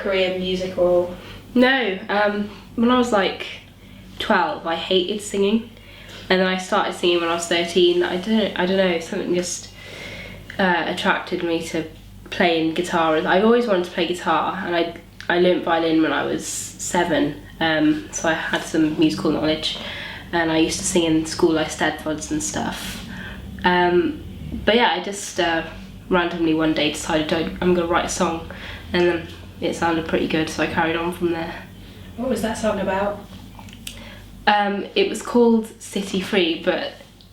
career in music or? No, when I was like 12, I hated singing, and then I started singing when I was 13. I don't know, something just attracted me to playing guitar. I always wanted to play guitar, and I learnt violin when I was 7, so I had some musical knowledge, and I used to sing in school like Steadfords and stuff. But yeah, I just randomly one day decided I'm going to write a song, and then it sounded pretty good, so I carried on from there. What was that song about? It was called City Free, but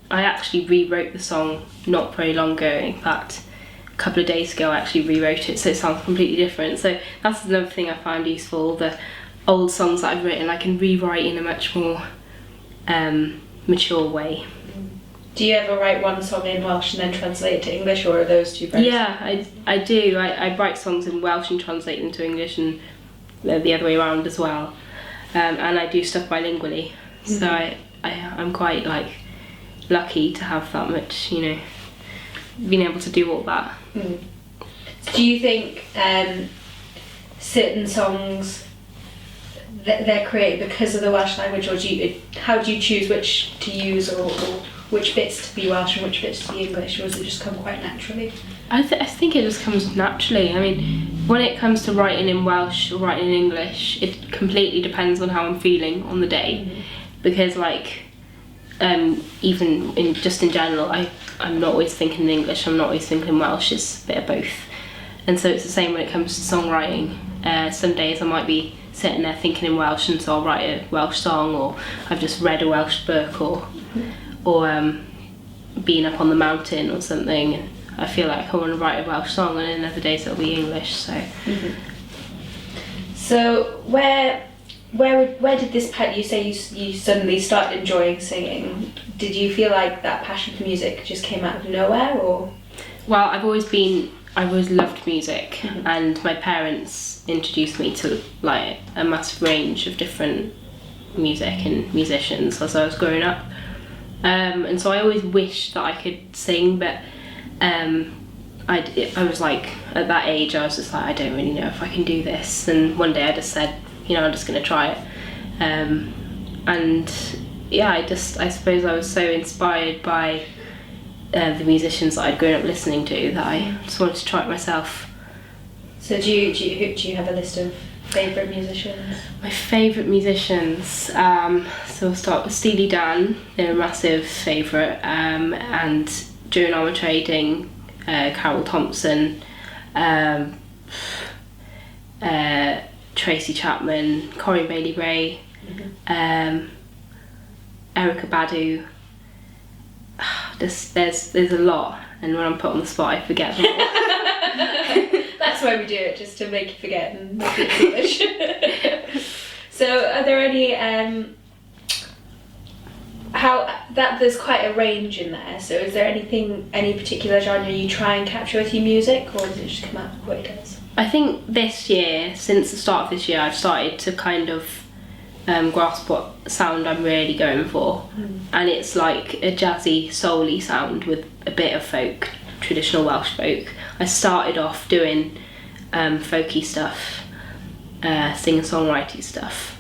I actually rewrote the song not very long ago. In fact, a couple of days ago I actually rewrote it, so it sounds completely different. So that's another thing I found useful. The old songs that I've written I can rewrite in a much more mature way. Do you ever write one song in Welsh and then translate it to English, or are those two very? Yeah, I do. I write songs in Welsh and translate them to English, and the other way around as well. And I do stuff bilingually, so I'm quite like lucky to have that much, being able to do all that. Do you think certain songs they're created because of the Welsh language, or how do you choose which to use, or which bits to be Welsh and which bits to be English, or does it just come quite naturally? I think it just comes naturally. I mean, when it comes to writing in Welsh or writing in English, it completely depends on how I'm feeling on the day, because like even in general, I'm not always thinking in English, I'm not always thinking in Welsh. It's a bit of both, and so it's the same when it comes to songwriting. Some days I might be sitting there thinking in Welsh, and so I'll write a Welsh song, or I've just read a Welsh book, or been up on the mountain or something, and I feel like I want to write a Welsh song, and then other days it'll be English. So where did this passion? You say you suddenly started enjoying singing. Did you feel like that passion for music just came out of nowhere, or? Well, I've always loved music, and my parents introduced me to like a massive range of different music and musicians as I was growing up. And so I always wished that I could sing, but I was like, at that age I was just like, I don't really know if I can do this, and one day I just said, I'm just going to try it. And yeah, I suppose I was so inspired by the musicians that I'd grown up listening to that I just wanted to try it myself. So do you have a list of favourite musicians? My favourite musicians, so we'll start with Steely Dan. They're a massive favourite, and during Armour Trading, Carol Thompson, Tracy Chapman, Corinne Bailey Ray, Erykah Badu. There's a lot, and when I'm put on the spot I forget them all. That's why we do it, just to make you forget and make it English. So are there any there's quite a range in there, so is there any particular genre you try and capture with your music, or does it just come out what it does? I think this year, since the start of this year, I've started to kind of grasp what sound I'm really going for, and it's like a jazzy, soul-y sound with a bit of folk, traditional Welsh folk. I started off doing folky stuff, singer-songwriter stuff,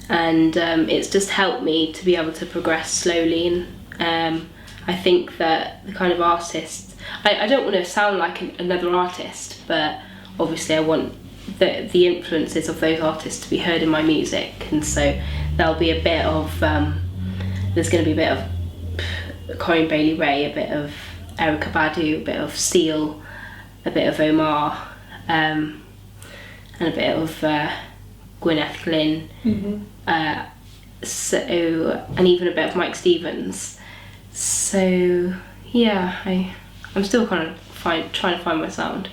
and it's just helped me to be able to progress slowly, and I think that the kind of artist, I don't want to sound like another artist, but obviously I want the influences of those artists to be heard in my music, and so there'll be a bit of there's going to be a bit of Corinne Bailey Ray, a bit of Erykah Badu, a bit of Seal, a bit of Omar, and a bit of Gwyneth Glynn, and even a bit of Mike Stevens. So yeah, I'm still kind of trying to find my sound.